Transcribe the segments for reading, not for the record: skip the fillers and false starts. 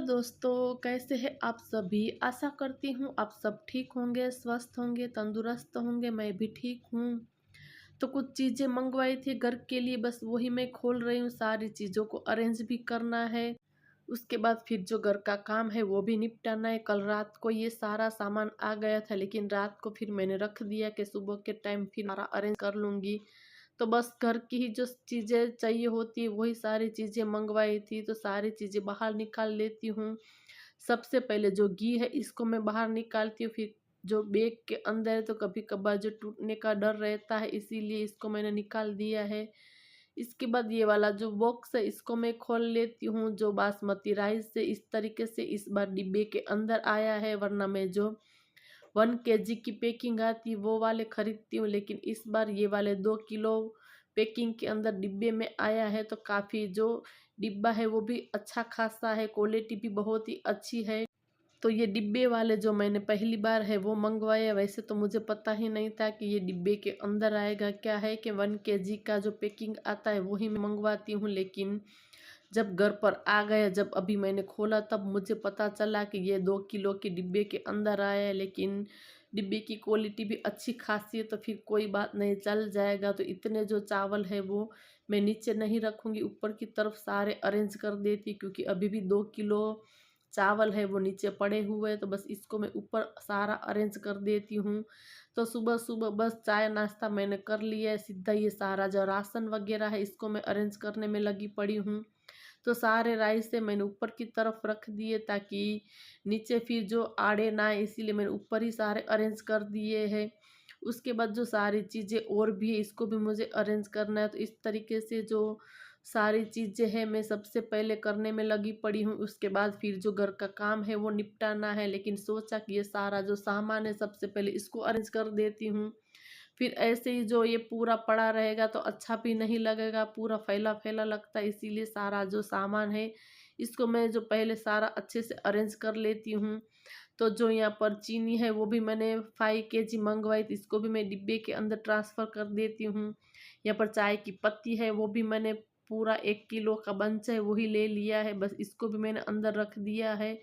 दोस्तों, कैसे हैं आप सभी। आशा करती हूँ आप सब ठीक होंगे, स्वस्थ होंगे, तंदुरुस्त होंगे। मैं भी ठीक हूँ। तो कुछ चीज़ें मंगवाई थी घर के लिए, बस वही मैं खोल रही हूँ। सारी चीज़ों को अरेंज भी करना है। उसके बाद फिर जो घर का काम है वो भी निपटाना है। कल रात को ये सारा सामान आ गया था, लेकिन रात को फिर मैंने रख दिया कि सुबह के टाइम फिर सारा अरेंज कर लूँगी। तो बस घर की ही जो चीज़ें चाहिए होती है वही सारी चीज़ें मंगवाई थी, तो सारी चीज़ें बाहर निकाल लेती हूँ। सबसे पहले जो घी है इसको मैं बाहर निकालती हूँ, फिर जो बैग के अंदर है तो कभी कभार जो टूटने का डर रहता है, इसीलिए इसको मैंने निकाल दिया है। इसके बाद ये वाला जो बॉक्स है इसको मैं खोल लेती हूँ। जो बासमती राइस है इस तरीके से इस बार डिब्बे के अंदर आया है, वरना मैं जो 1 kg की पैकिंग आती है वो वाले खरीदती हूँ, लेकिन इस बार ये वाले 2 किलो पैकिंग के अंदर डिब्बे में आया है। तो काफ़ी जो डिब्बा है वो भी अच्छा खासा है, क्वालिटी भी बहुत ही अच्छी है। तो ये डिब्बे वाले जो मैंने पहली बार है वो मंगवाए। वैसे तो मुझे पता ही नहीं था कि ये डिब्बे के अंदर आएगा। क्या है कि 1 kg का जो पैकिंग आता है वही मैं मंगवाती हूँ, लेकिन जब घर पर आ गया, जब अभी मैंने खोला तब मुझे पता चला कि ये 2 किलो के डिब्बे के अंदर आया है। लेकिन डिब्बे की क्वालिटी भी अच्छी खासी है, तो फिर कोई बात नहीं, चल जाएगा। तो इतने जो चावल है वो मैं नीचे नहीं रखूँगी, ऊपर की तरफ सारे अरेंज कर देती, क्योंकि अभी भी 2 किलो चावल है वो नीचे पड़े हुए हैं। तो बस इसको मैं ऊपर सारा अरेंज कर देती हूँ। तो सुबह सुबह बस चाय नाश्ता मैंने कर लिया है, सीधा ये सारा जो राशन वगैरह है इसको मैं अरेंज करने में लगी पड़ी हूँ। तो सारे राइस से मैंने ऊपर की तरफ रख दिए ताकि नीचे फिर जो आड़े ना आए, इसीलिए मैंने ऊपर ही सारे अरेंज कर दिए हैं। उसके बाद जो सारी चीज़ें और भी है इसको भी मुझे अरेंज करना है। तो इस तरीके से जो सारी चीज़ें हैं मैं सबसे पहले करने में लगी पड़ी हूँ। उसके बाद फिर जो घर का काम है वो निपटाना है, लेकिन सोचा कि ये सारा जो सामान है सबसे पहले इसको अरेंज कर देती हूँ। फिर ऐसे ही जो ये पूरा पड़ा रहेगा तो अच्छा भी नहीं लगेगा, पूरा फैला फैला लगता है। इसीलिए सारा जो सामान है इसको मैं जो पहले सारा अच्छे से अरेंज कर लेती हूँ। तो जो यहाँ पर चीनी है वो भी मैंने 5 kg मंगवाई थी, इसको भी मैं डिब्बे के अंदर ट्रांसफ़र कर देती हूँ। यहाँ पर चाय की पत्ती है वो भी मैंने पूरा 1 किलो का बंच है वही ले लिया है, बस इसको भी मैंने अंदर रख दिया है।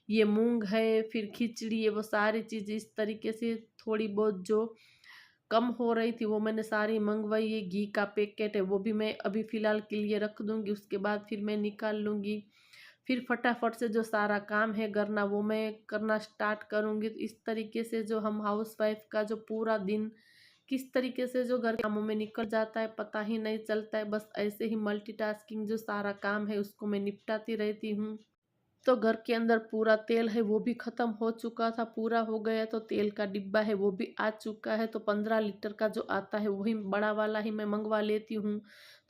ये मूंग है, फिर खिचड़ी है, वो सारी चीज़ें इस तरीके से थोड़ी बहुत जो कम हो रही थी वो मैंने सारी मंगवाई है। घी का पैकेट है वो भी मैं अभी फ़िलहाल के लिए रख दूँगी, उसके बाद फिर मैं निकाल लूँगी। फिर फटाफट से जो सारा काम है करना वो मैं करना स्टार्ट करूँगी। तो इस तरीके से जो हम हाउसवाइफ का जो पूरा दिन किस तरीके से जो घर के कामों में निकल जाता है पता ही नहीं चलता है। बस ऐसे ही मल्टीटास्किंग जो सारा काम है उसको मैं निपटाती रहती हूँ। तो घर के अंदर पूरा तेल है वो भी ख़त्म हो चुका था, पूरा हो गया। तो तेल का डिब्बा है वो भी आ चुका है। तो 15 लीटर का जो आता है वही बड़ा वाला ही मैं मंगवा लेती हूँ।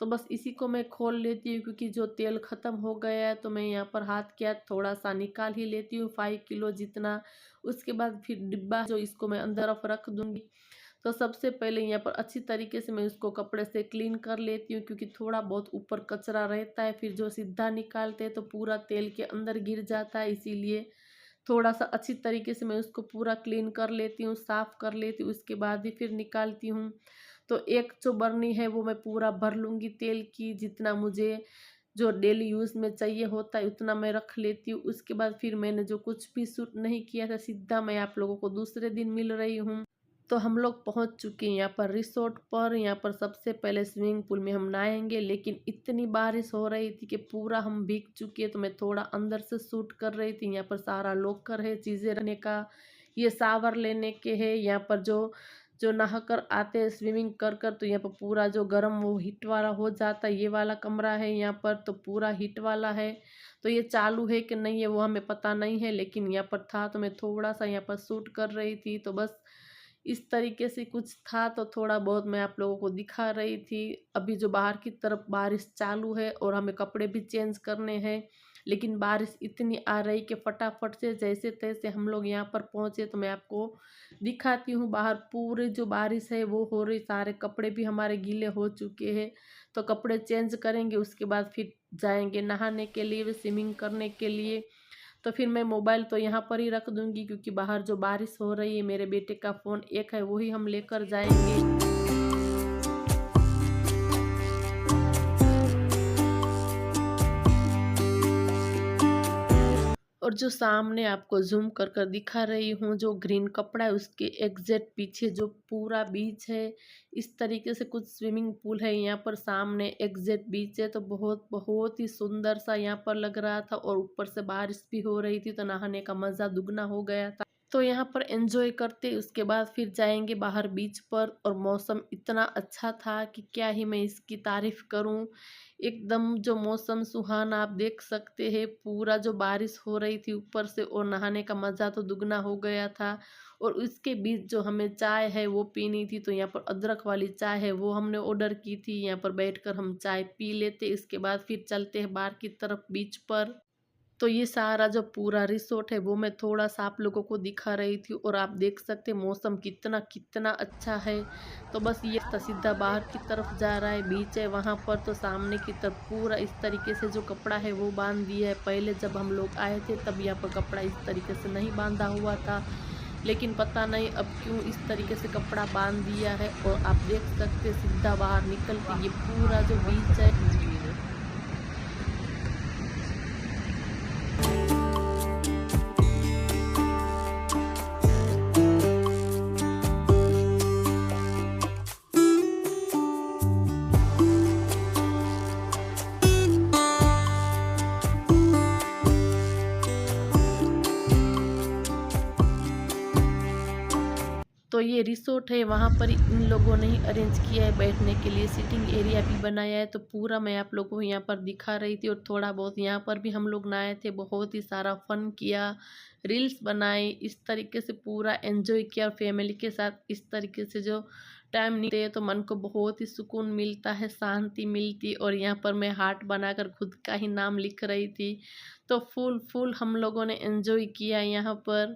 तो बस इसी को मैं खोल लेती हूँ, क्योंकि जो तेल ख़त्म हो गया है तो मैं यहाँ पर हाथ क्या थोड़ा सा निकाल ही लेती हूँ 5 किलो जितना। उसके बाद फिर डिब्बा जो इसको मैं अंदर रख दूँगी। तो सबसे पहले यहाँ पर अच्छी तरीके से मैं उसको कपड़े से क्लीन कर लेती हूँ, क्योंकि थोड़ा बहुत ऊपर कचरा रहता है, फिर जो सीधा निकालते हैं तो पूरा तेल के अंदर गिर जाता है। इसीलिए थोड़ा सा अच्छी तरीके से मैं उसको पूरा क्लीन कर लेती हूँ, साफ़ कर लेती हूँ, उसके बाद ही फिर निकालती हूँ। तो एक जो बर्नी है वो मैं पूरा भर लूँगी तेल की, जितना मुझे जो डेली यूज़ में चाहिए होता है उतना मैं रख लेती हूँ। उसके बाद फिर मैंने जो कुछ भी शूट नहीं किया था सीधा मैं आप लोगों को दूसरे दिन मिल रही हूँ। तो हम लोग पहुंच चुके हैं यहाँ पर रिसोर्ट पर। यहाँ पर सबसे पहले स्विमिंग पूल में हम नहाएंगे, लेकिन इतनी बारिश हो रही थी कि पूरा हम भीग चुके। तो मैं थोड़ा अंदर से शूट कर रही थी। यहाँ पर सारा लॉकर है चीज़ें रखने का, ये शावर लेने के है। यहाँ पर जो जो नहा कर आते हैं स्विमिंग कर कर, तो यहाँ पर पूरा जो गर्म वो हीट वाला हो जाता है। ये वाला कमरा है यहाँ पर तो पूरा हीट वाला है। तो ये चालू है कि नहीं है वो हमें पता नहीं है, लेकिन यहाँ पर था तो मैं थोड़ा सा यहाँ पर शूट कर रही थी। तो बस इस तरीके से कुछ था, तो थोड़ा बहुत मैं आप लोगों को दिखा रही थी। अभी जो बाहर की तरफ बारिश चालू है और हमें कपड़े भी चेंज करने हैं, लेकिन बारिश इतनी आ रही कि फटाफट से जैसे तैसे हम लोग यहाँ पर पहुँचे। तो मैं आपको दिखाती हूँ, बाहर पूरी जो बारिश है वो हो रही, सारे कपड़े भी हमारे गीले हो चुके हैं। तो कपड़े चेंज करेंगे, उसके बाद फिर जाएंगे नहाने के लिए, स्विमिंग करने के लिए। तो फिर मैं मोबाइल तो यहाँ पर ही रख दूँगी, क्योंकि बाहर जो बारिश हो रही है मेरे बेटे का फ़ोन एक है वही हम लेकर जाएंगे। और जो सामने आपको ज़ूम कर कर दिखा रही हूँ, जो ग्रीन कपड़ा है उसके एग्जैक्ट पीछे जो पूरा बीच है, इस तरीके से कुछ स्विमिंग पूल है यहाँ पर सामने एग्जैक्ट बीच है। तो बहुत बहुत ही सुंदर सा यहाँ पर लग रहा था और ऊपर से बारिश भी हो रही थी तो नहाने का मज़ा दुगना हो गया था। तो यहाँ पर एंजॉय करते उसके बाद फिर जाएंगे बाहर बीच पर, और मौसम इतना अच्छा था कि क्या ही मैं इसकी तारीफ़ करूँ। एकदम जो मौसम सुहाना, आप देख सकते हैं पूरा जो बारिश हो रही थी ऊपर से, और नहाने का मज़ा तो दुगना हो गया था। और उसके बीच जो हमें चाय है वो पीनी थी, तो यहाँ पर अदरक वाली चाय है वो हमने ऑर्डर की थी। यहाँ पर बैठकर हम चाय पी लेते, इसके बाद फिर चलते हैं बाहर की तरफ बीच पर। तो ये सारा जो पूरा रिसोर्ट है वो मैं थोड़ा-सा आप लोगों को दिखा रही थी, और आप देख सकते हैं मौसम कितना कितना अच्छा है। तो बस ये रास्ता सीधा बाहर की तरफ जा रहा है, बीच है वहाँ पर। तो सामने की तरफ पूरा इस तरीके से जो कपड़ा है वो बाँध दिया है। पहले जब हम लोग आए थे तब यहाँ पर कपड़ा इस तरीके से नहीं बाँधा हुआ था, लेकिन पता नहीं अब क्यों इस तरीके से कपड़ा बाँध दिया है। और आप देख सकते हैं सीधा बाहर निकल के ये पूरा जो बीच है। तो ये रिसोर्ट है, वहाँ पर इन लोगों ने ही अरेंज किया है बैठने के लिए, सिटिंग एरिया भी बनाया है। तो पूरा मैं आप लोगों को यहाँ पर दिखा रही थी, और थोड़ा बहुत यहाँ पर भी हम लोग नहाए थे, बहुत ही सारा फन किया, रील्स बनाई, इस तरीके से पूरा एंजॉय किया फैमिली के साथ। इस तरीके से जो टाइम निकलते हैं तो मन को बहुत ही सुकून मिलता है, शांति मिलती। और यहाँ पर मैं हार्ट बनाकर खुद का ही नाम लिख रही थी। तो फुल फुल हम लोगों ने एंजॉय किया यहाँ पर।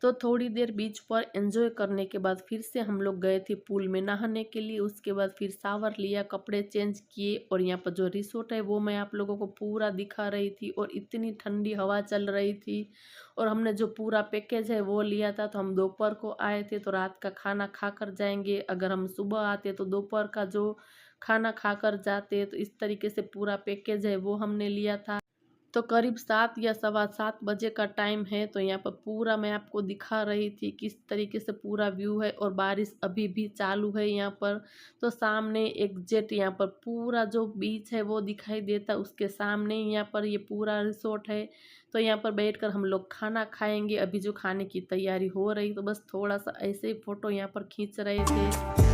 तो थोड़ी देर बीच पर एंजॉय करने के बाद फिर से हम लोग गए थे पूल में नहाने के लिए। उसके बाद फिर शावर लिया, कपड़े चेंज किए, और यहाँ पर जो रिसोर्ट है वो मैं आप लोगों को पूरा दिखा रही थी। और इतनी ठंडी हवा चल रही थी, और हमने जो पूरा पैकेज है वो लिया था। तो हम दोपहर को आए थे तो रात का खाना खा कर जाएंगे, अगर हम सुबह आते तो दोपहर का जो खाना खा कर जाते। तो इस तरीके से पूरा पैकेज है वो हमने लिया था। तो करीब 7 या सवा 7 बजे का टाइम है। तो यहाँ पर पूरा मैं आपको दिखा रही थी किस तरीके से पूरा व्यू है, और बारिश अभी भी चालू है यहाँ पर। तो सामने एग्जैक्ट यहाँ पर पूरा जो बीच है वो दिखाई देता, उसके सामने यहाँ पर ये पूरा रिसोर्ट है। तो यहाँ पर बैठकर हम लोग खाना खाएंगे, अभी जो खाने की तैयारी हो रही। तो बस थोड़ा सा ऐसे ही फ़ोटो यहाँ पर खींच रहे थे।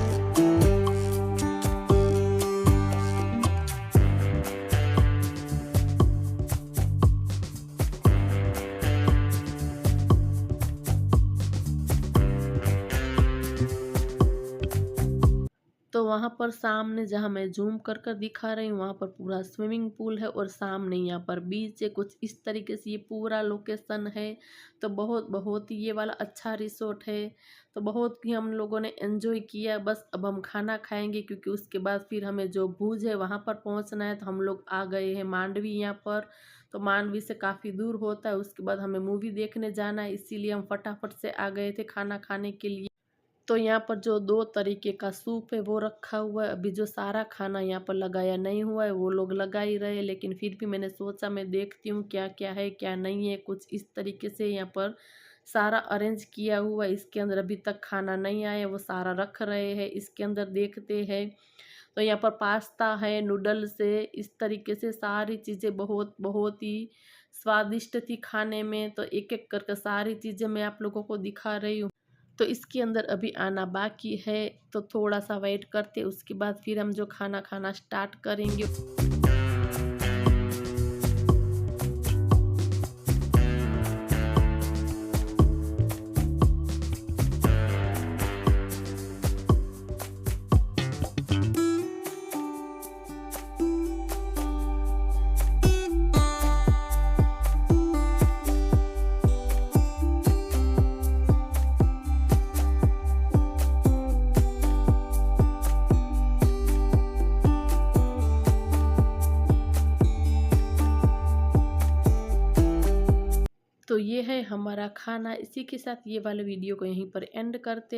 तो वहाँ पर सामने जहाँ मैं ज़ूम कर कर दिखा रही हूँ वहाँ पर पूरा स्विमिंग पूल है, और सामने यहाँ पर बीच है। कुछ इस तरीके से ये पूरा लोकेशन है। तो बहुत बहुत ही ये वाला अच्छा रिसोर्ट है। तो बहुत ही हम लोगों ने एंजॉय किया। बस अब हम खाना खाएंगे, क्योंकि उसके बाद फिर हमें जो भुज है वहाँ पर पहुँचना है। तो हम लोग आ गए हैं मांडवी यहाँ पर। तो मांडवी से काफ़ी दूर होता है, उसके बाद हमें मूवी देखने जाना है, इसीलिए हम फटाफट से आ गए थे खाना खाने के लिए। तो यहाँ पर जो 2 तरीके का सूप है वो रखा हुआ है। अभी जो सारा खाना यहाँ पर लगाया नहीं हुआ है वो लोग लगा ही रहे, लेकिन फिर भी मैंने सोचा मैं देखती हूँ क्या क्या है क्या नहीं है। कुछ इस तरीके से यहाँ पर सारा अरेंज किया हुआ है। इसके अंदर अभी तक खाना नहीं आया, वो सारा रख रहे हैं, इसके अंदर देखते हैं। तो यहाँ पर पास्ता है, नूडल्स है, इस तरीके से सारी चीज़ें बहुत बहुत ही स्वादिष्ट थी खाने में। तो एक एक करके सारी चीज़ें मैं आप लोगों को दिखा रही हूँ। तो इसके अंदर अभी आना बाकी है, तो थोड़ा सा वेट करते, उसके बाद फिर हम जो खाना खाना स्टार्ट करेंगे। तो ये है हमारा खाना। इसी के साथ ये वाले वीडियो को यहीं पर एंड करते